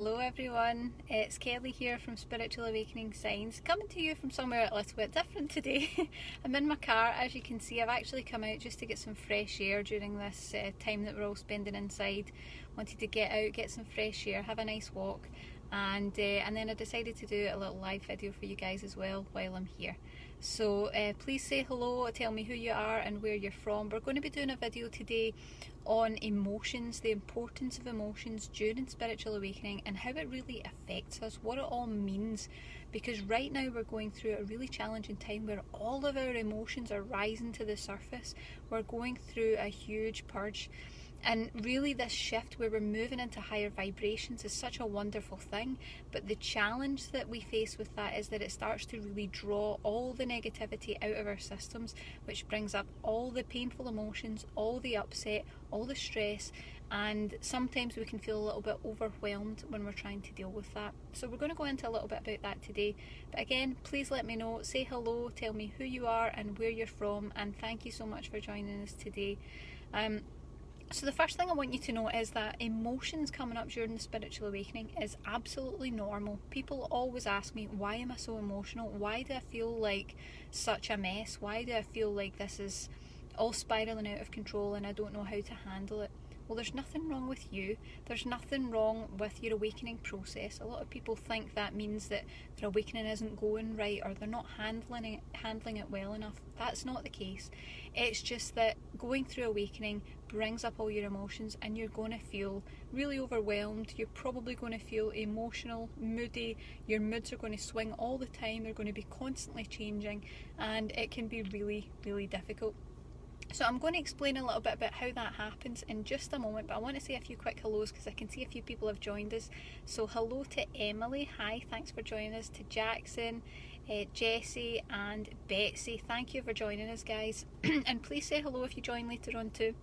Hello everyone, it's Kelly here from Spiritual Awakening Signs, coming to you from somewhere a little bit different today. I'm in my car. As you can see, I've actually come out just to get some fresh air during this time that we're all spending inside. Wanted to get out, get some fresh air, have a nice walk, and then I decided to do a little live video for you guys as well while I'm here. So please say hello, tell me who you are and where you're from. We're going to be doing a video today on emotions, the importance of emotions during spiritual awakening and how it really affects us, what it all means, because right now we're going through a really challenging time where all of our emotions are rising to the surface. We're going through a huge purge, and really this shift where we're moving into higher vibrations is such a wonderful thing, but the challenge that we face with that is that it starts to really draw all the negativity out of our systems, which brings up all the painful emotions, all the upset, all the stress, and sometimes we can feel a little bit overwhelmed when we're trying to deal with that. So we're going to go into a little bit about that today, but again, please let me know, say hello, tell me who you are and where you're from, and thank you so much for joining us today. So the first thing I want you to know is that emotions coming up during the spiritual awakening is absolutely normal. People always ask me, why am I so emotional? Why do I feel like such a mess? Why do I feel like this is all spiraling out of control and I don't know how to handle it? Well, there's nothing wrong with you. There's nothing wrong with your awakening process. A lot of people think that means that their awakening isn't going right or they're not handling it well enough. That's not the case. It's just that going through awakening brings up all your emotions and you're going to feel really overwhelmed. You're probably going to feel emotional, moody. Your moods are going to swing all the time. They're going to be constantly changing, and it can be really, really difficult. So I'm going to explain a little bit about how that happens in just a moment, but I want to say a few quick hellos because I can see a few people have joined us. So hello to Emily, hi, thanks for joining us, to Jackson, Jessie and Betsy, thank you for joining us guys. And please say hello if you join later on too.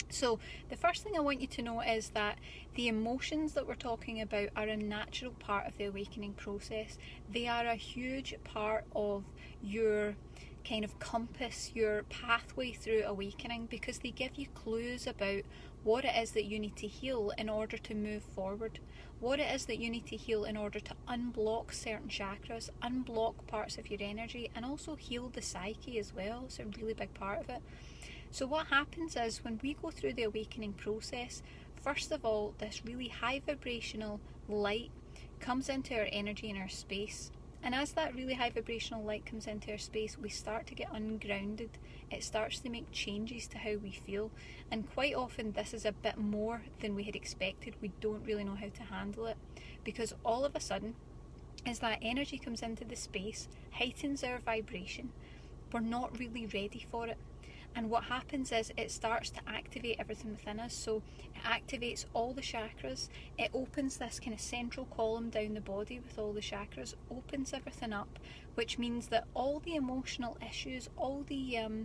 So the first thing I want you to know is that the emotions that we're talking about are a natural part of the awakening process. They are a huge part of your kind of compass, your pathway through awakening, because they give you clues about what it is that you need to heal in order to move forward, what it is that you need to heal in order to unblock certain chakras, unblock parts of your energy, and also heal the psyche as well. It's a really big part of it. So what happens is when we go through the awakening process, first of all, this really high vibrational light comes into our energy and our space. And as that really high vibrational light comes into our space, we start to get ungrounded. It starts to make changes to how we feel. And quite often this is a bit more than we had expected. We don't really know how to handle it, because all of a sudden, as that energy comes into the space, heightens our vibration, we're not really ready for it. And what happens is it starts to activate everything within us. So it activates all the chakras. It opens this kind of central column down the body with all the chakras, opens everything up, which means that all the emotional issues, all the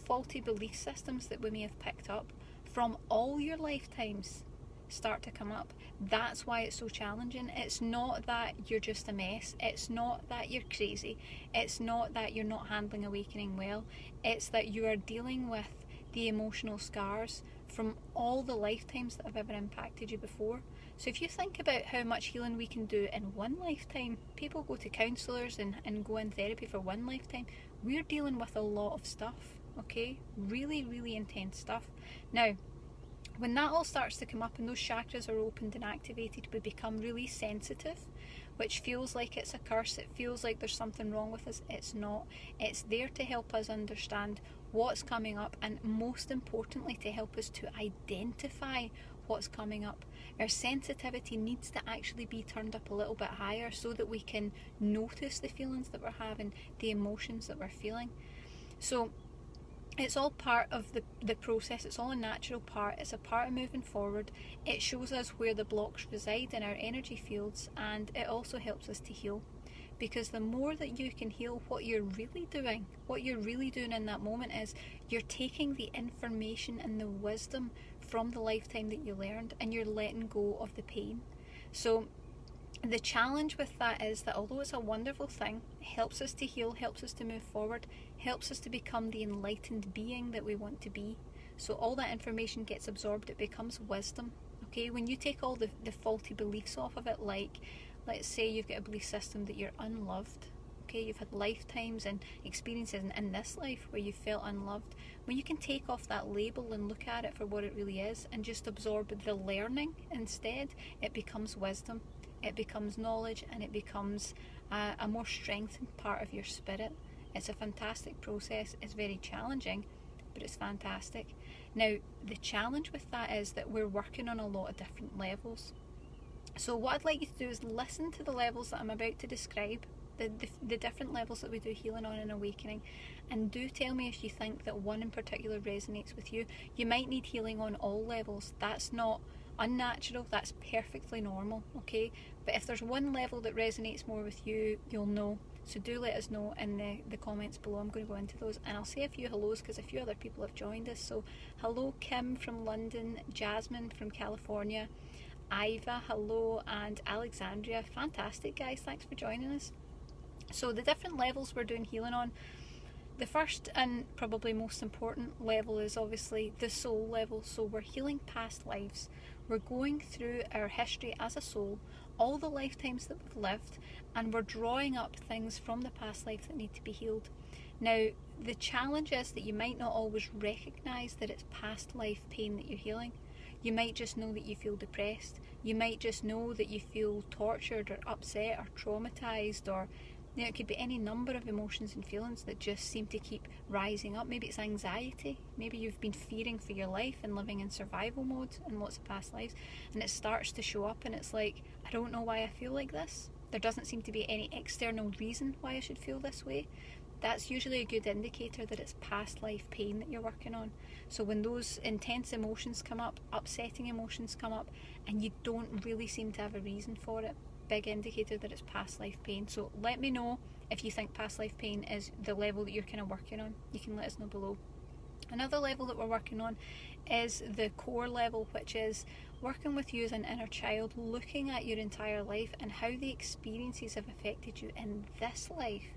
faulty belief systems that we may have picked up from all your lifetimes start to come up. That's why it's so challenging. It's not that you're just a mess, it's not that you're crazy, it's not that you're not handling awakening well, it's that you are dealing with the emotional scars from all the lifetimes that have ever impacted you before. So if you think about how much healing we can do in one lifetime, people go to counsellors and go in therapy for one lifetime. We're dealing with a lot of stuff, okay? Really, really intense stuff. Now, when that all starts to come up and those chakras are opened and activated, we become really sensitive, which feels like it's a curse. It feels like there's something wrong with us. It's not. It's there to help us understand what's coming up, and most importantly to help us to identify what's coming up. Our sensitivity needs to actually be turned up a little bit higher so that we can notice the feelings that we're having, the emotions that we're feeling. So it's all part of the process. It's all a natural part. It's a part of moving forward. It shows us where the blocks reside in our energy fields, and it also helps us to heal, because the more that you can heal, what you're really doing in that moment is you're taking the information and the wisdom from the lifetime that you learned and you're letting go of the pain. So the challenge with that is that although it's a wonderful thing, it helps us to heal, helps us to move forward, helps us to become the enlightened being that we want to be. So all that information gets absorbed, it becomes wisdom. Okay, when you take all the faulty beliefs off of it, like let's say you've got a belief system that you're unloved. Okay, you've had lifetimes and experiences in this life where you felt unloved. When you can take off that label and look at it for what it really is and just absorb the learning instead, it becomes wisdom, it becomes knowledge, and it becomes a more strengthened part of your spirit. It's a fantastic process. It's very challenging, but it's fantastic. Now, the challenge with that is that we're working on a lot of different levels. So what I'd like you to do is listen to the levels that I'm about to describe, the different levels that we do healing on in Awakening, and do tell me if you think that one in particular resonates with you. You might need healing on all levels. That's not unnatural, that's perfectly normal, okay? But if there's one level that resonates more with you, you'll know. So do let us know in the comments below. I'm going to go into those, and I'll say a few hellos because a few other people have joined us. So hello Kim from London, Jasmine from California, Iva, hello, and Alexandria. Fantastic, guys, thanks for joining us. So the different levels we're doing healing on, the first and probably most important level is obviously the soul level. So we're healing past lives. We're going through our history as a soul, all the lifetimes that we've lived, and we're drawing up things from the past life that need to be healed. Now, the challenge is that you might not always recognise that it's past life pain that you're healing. You might just know that you feel depressed. You might just know that you feel tortured or upset or traumatised, or it could be any number of emotions and feelings that just seem to keep rising up. Maybe it's anxiety. Maybe you've been fearing for your life and living in survival mode in lots of past lives, and it starts to show up, and it's like, I don't know why I feel like this. There doesn't seem to be any external reason why I should feel this way. That's usually a good indicator that it's past life pain that you're working on. So when those intense emotions come up, upsetting emotions come up, and you don't really seem to have a reason for it, big indicator that it's past life pain. So let me know if you think past life pain is the level that you're kind of working on. You can let us know below. Another level that we're working on is the core level, which is working with you as an inner child, looking at your entire life and how the experiences have affected you in this life,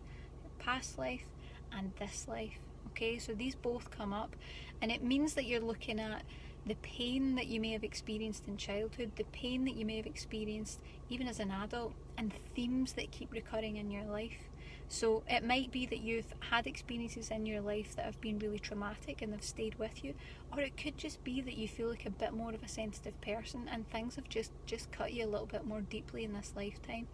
past life and this life. Okay, so these both come up, and it means that you're looking at the pain that you may have experienced in childhood, the pain that you may have experienced even as an adult, and themes that keep recurring in your life. So it might be that you've had experiences in your life that have been really traumatic and they've stayed with you, or it could just be that you feel like a bit more of a sensitive person and things have just cut you a little bit more deeply in this lifetime.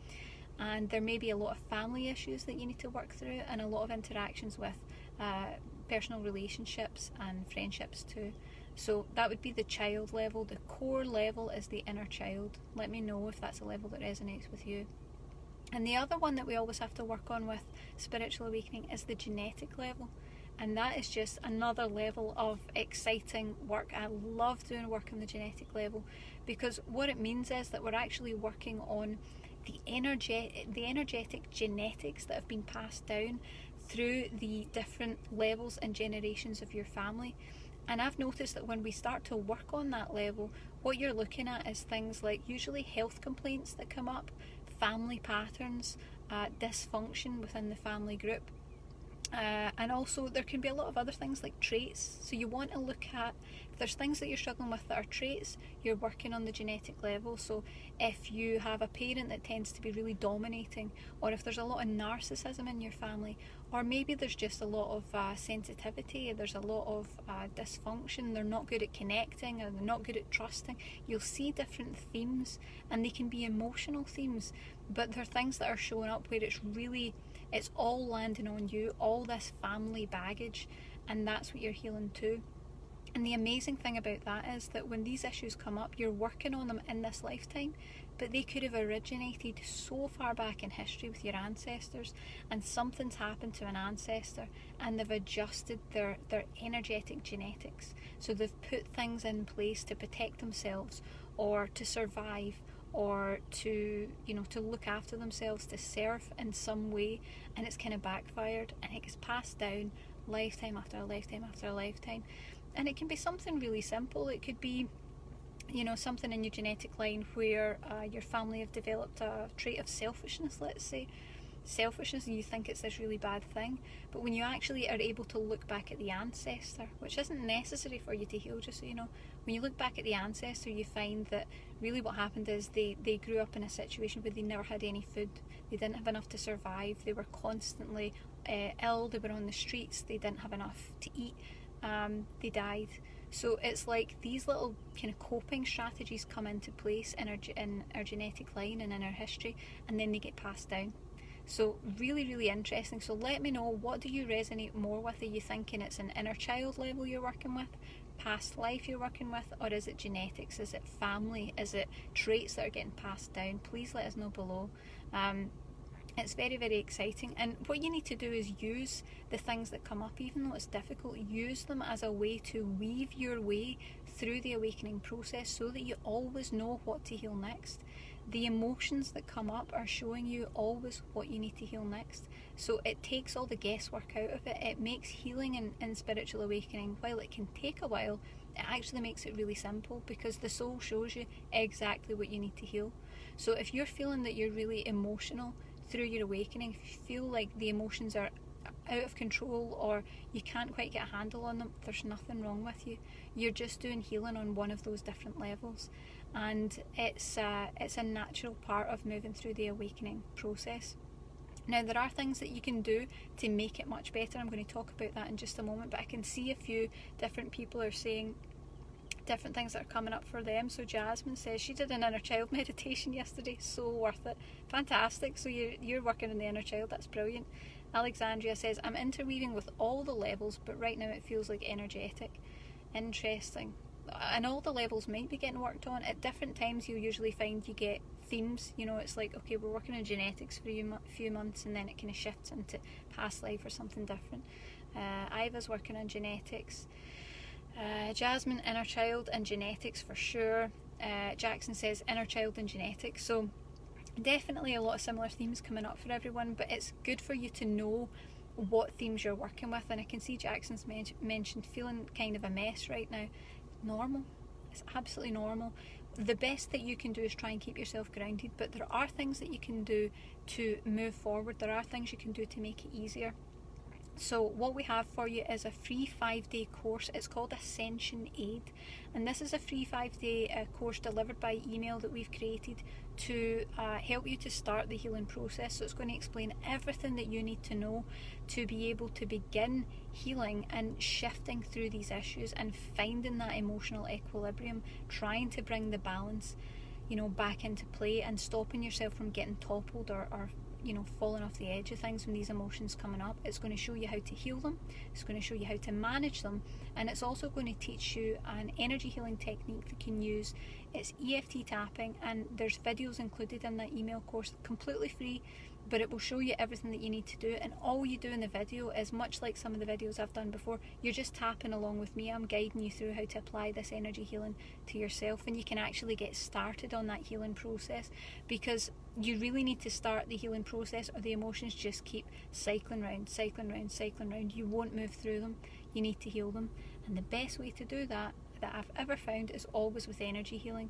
And there may be a lot of family issues that you need to work through, and a lot of interactions with personal relationships and friendships too. So that would be the child level. The core level is the inner child. Let me know if that's a level that resonates with you. And the other one that we always have to work on with spiritual awakening is the genetic level. And that is just another level of exciting work. I love doing work on the genetic level, because what it means is that we're actually working on the energetic genetics that have been passed down through the different levels and generations of your family. And I've noticed that when we start to work on that level, what you're looking at is things like usually health complaints that come up, family patterns, dysfunction within the family group, and also there can be a lot of other things like traits. So you want to look at, if there's things that you're struggling with that are traits, you're working on the genetic level. So if you have a parent that tends to be really dominating, or if there's a lot of narcissism in your family, or maybe there's just a lot of sensitivity, there's a lot of dysfunction, they're not good at connecting, or they're not good at trusting, you'll see different themes, and they can be emotional themes, but they're things that are showing up where it's all landing on you, all this family baggage, and that's what you're healing too. And the amazing thing about that is that when these issues come up, you're working on them in this lifetime, but they could have originated so far back in history with your ancestors, and something's happened to an ancestor and they've adjusted their energetic genetics. So they've put things in place to protect themselves, or to survive, or to look after themselves, to serve in some way, and it's kind of backfired, and it gets passed down lifetime after lifetime after lifetime. And it can be something really simple. It could be something in your genetic line where your family have developed a trait of selfishness, let's say, selfishness and you think it's this really bad thing. But when you actually are able to look back at the ancestor, which isn't necessary for you to heal, just so you know, when you look back at the ancestor, you find that really what happened is they grew up in a situation where they never had any food, they didn't have enough to survive, they were constantly ill, they were on the streets, they didn't have enough to eat, they died. So it's like these little kind of coping strategies come into place in our genetic line and in our history, and then they get passed down. So really, really interesting. So let me know, what do you resonate more with? Are you thinking it's an inner child level you're working with, past life you're working with, or is it genetics? Is it family? Is it traits that are getting passed down? Please let us know below. It's very, very exciting, and what you need to do is use the things that come up, even though it's difficult, use them as a way to weave your way through the awakening process so that you always know what to heal next. The emotions that come up are showing you always what you need to heal next. So it takes all the guesswork out of it. It makes healing and spiritual awakening, while it can take a while, it actually makes it really simple, because the soul shows you exactly what you need to heal. So if you're feeling that you're really emotional through your awakening, if you feel like the emotions are out of control or you can't quite get a handle on them, there's nothing wrong with you. You're just doing healing on one of those different levels, and it's a natural part of moving through the awakening process. Now, there are things that you can do to make it much better. I'm going to talk about that in just a moment, but I can see a few different people are saying different things that are coming up for them. So Jasmine says she did an inner child meditation yesterday, so worth it. Fantastic. So you're working in the inner child, that's brilliant. Alexandria says, I'm interweaving with all the levels, but right now it feels like energetic. Interesting. And all the levels might be getting worked on. At different times you'll usually find you get themes, you know, it's like, okay, we're working on genetics for a few months, and then it kind of shifts into past life or something different. Iva's working on genetics. Jasmine, inner child and genetics for sure. Jackson says inner child and genetics. So definitely a lot of similar themes coming up for everyone, but it's good for you to know what themes you're working with. And I can see Jackson's mentioned feeling kind of a mess right now. Normal. It's absolutely normal. The best that you can do is try and keep yourself grounded, but there are things that you can do to move forward. There are things you can do to make it easier. So what we have for you is a free 5-day course. It's called Ascension Aid, and this is a free 5-day course delivered by email that we've created to help you to start the healing process. So it's going to explain everything that you need to know to be able to begin healing and shifting through these issues and finding that emotional equilibrium, trying to bring the balance, you know, back into play, and stopping yourself from getting toppled or you know, falling off the edge of things when these emotions coming up. It's going to show you how to heal them, it's going to show you how to manage them, and it's also going to teach you an energy healing technique that you can use. It's EFT tapping, and there's videos included in that email course, completely free, but it will show you everything that you need to do. And all you do in the video is much like some of the videos I've done before. You're just tapping along with me. I'm guiding you through how to apply this energy healing to yourself, and you can actually get started on that healing process, because you really need to start the healing process, or the emotions just keep cycling round, cycling round, cycling round. You won't move through them. You need to heal them, and the best way to do that I've ever found is always with energy healing,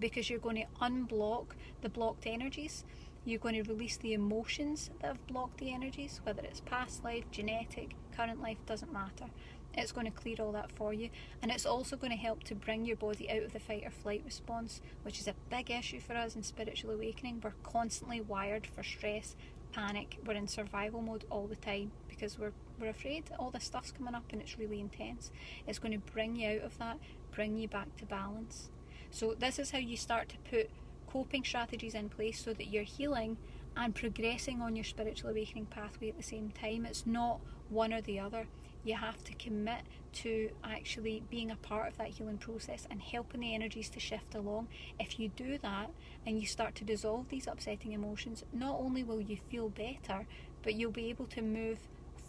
because you're going to unblock the blocked energies. You're going to release the emotions that have blocked the energies, whether it's past life, genetic, current life, doesn't matter. It's going to clear all that for you, and it's also going to help to bring your body out of the fight or flight response, which is a big issue for us in spiritual awakening. We're constantly wired for stress, panic. We're in survival mode all the time because we're afraid all this stuff's coming up and it's really intense. It's going to bring you out of that, bring you back to balance. So this is how you start to put coping strategies in place so that you're healing and progressing on your spiritual awakening pathway at the same time. It's not one or the other. You have to commit to actually being a part of that healing process and helping the energies to shift along. If you do that and you start to dissolve these upsetting emotions, not only will you feel better, but you'll be able to move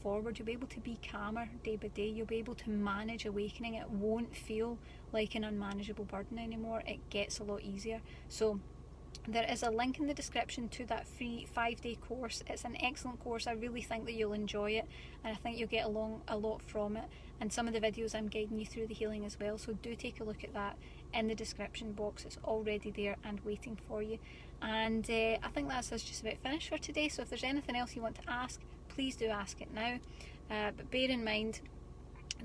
forward. You'll be able to be calmer day by day. You'll be able to manage awakening. It won't feel like an unmanageable burden anymore. It gets a lot easier. So there is a link in the description to that free 5-day course. It's an excellent course. I really think that you'll enjoy it, and I think you'll get along a lot from it, and some of the videos I'm guiding you through the healing as well. So do take a look at that in the description box. It's already there and waiting for you. And I think that's us just about finished for today. So if there's anything else you want to ask, please do ask it now. But bear in mind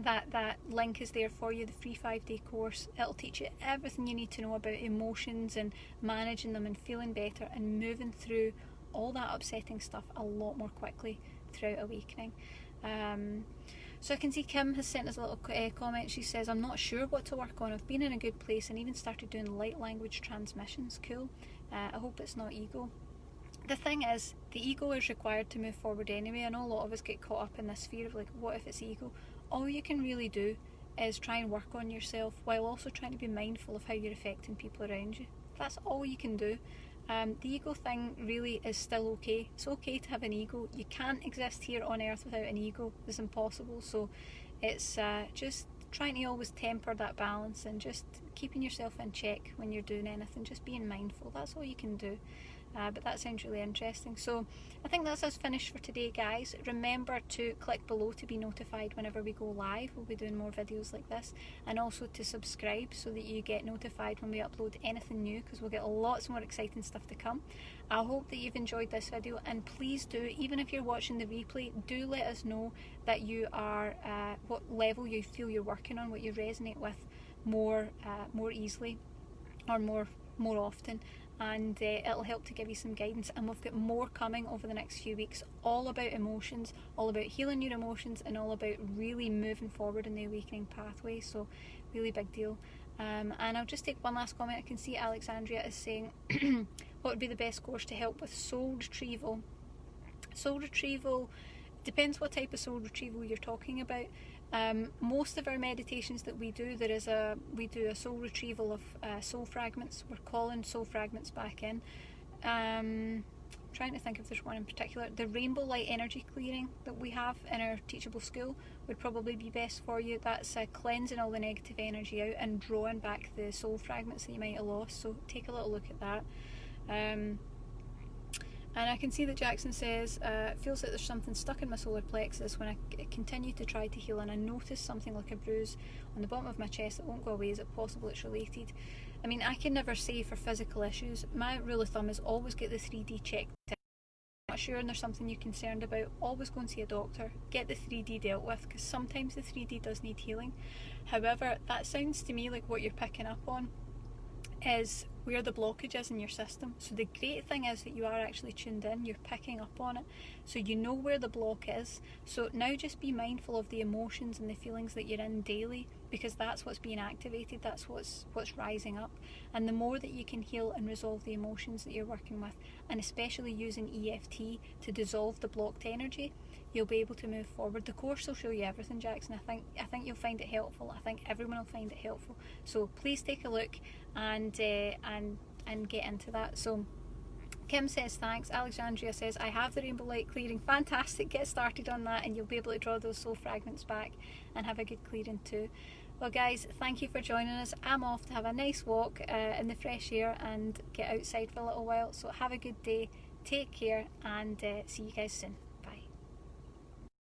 that link is there for you, the free 5-day course. It'll teach you everything you need to know about emotions and managing them and feeling better and moving through all that upsetting stuff a lot more quickly throughout awakening. So I can see Kim has sent us a little comment. She says, I'm not sure what to work on. I've been in a good place and even started doing light language transmissions. Cool. I hope it's not ego. The thing is, the ego is required to move forward anyway. I know a lot of us get caught up in this fear of like, what if it's ego? All you can really do is try and work on yourself while also trying to be mindful of how you're affecting people around you. That's all you can do. The ego thing really is still okay. It's okay to have an ego. You can't exist here on earth without an ego. It's impossible. So it's just trying to always temper that balance and just keeping yourself in check when you're doing anything. Just being mindful. That's all you can do. But that sounds really interesting. So I think that's us finished for today, guys. Remember to click below to be notified whenever we go live. We'll be doing more videos like this, and also to subscribe so that you get notified when we upload anything new, because we'll get lots more exciting stuff to come. I hope that you've enjoyed this video, and please do, even if you're watching the replay, do let us know that you are what level you feel you're working on, what you resonate with more easily or more often, and it'll help to give you some guidance. And we've got more coming over the next few weeks, all about emotions, all about healing your emotions, and all about really moving forward in the awakening pathway. So really big deal. And I'll just take one last comment. I can see Alexandria is saying what would be the best course to help with soul retrieval? Soul retrieval depends what type of soul retrieval you're talking about. Most of our meditations that we do, we do a soul retrieval of soul fragments. We're calling soul fragments back in. Trying to think if there's one in particular. The rainbow light energy clearing that we have in our teachable school would probably be best for you. That's cleansing all the negative energy out and drawing back the soul fragments that you might have lost. So take a little look at that. And I can see that Jackson says, it feels like there's something stuck in my solar plexus when I continue to try to heal, and I notice something like a bruise on the bottom of my chest that won't go away. Is it possible it's related? I mean, I can never say for physical issues. My rule of thumb is always get the 3D checked. If you're not sure and there's something you're concerned about, always go and see a doctor. Get the 3D dealt with, because sometimes the 3D does need healing. However, that sounds to me like what you're picking up on is where the blockage is in your system. So the great thing is that you are actually tuned in, you're picking up on it, so you know where the block is. So now just be mindful of the emotions and the feelings that you're in daily, because that's what's being activated, that's what's rising up. And the more that you can heal and resolve the emotions that you're working with, and especially using EFT to dissolve the blocked energy, you'll be able to move forward. The course will show you everything, Jackson. I think you'll find it helpful. I think everyone will find it helpful. So please take a look and get into that. So Kim says thanks. Alexandria says, I have the rainbow light clearing. Fantastic. Get started on that and you'll be able to draw those soul fragments back and have a good clearing too. Well guys, thank you for joining us. I'm off to have a nice walk in the fresh air and get outside for a little while. So have a good day, take care, and see you guys soon.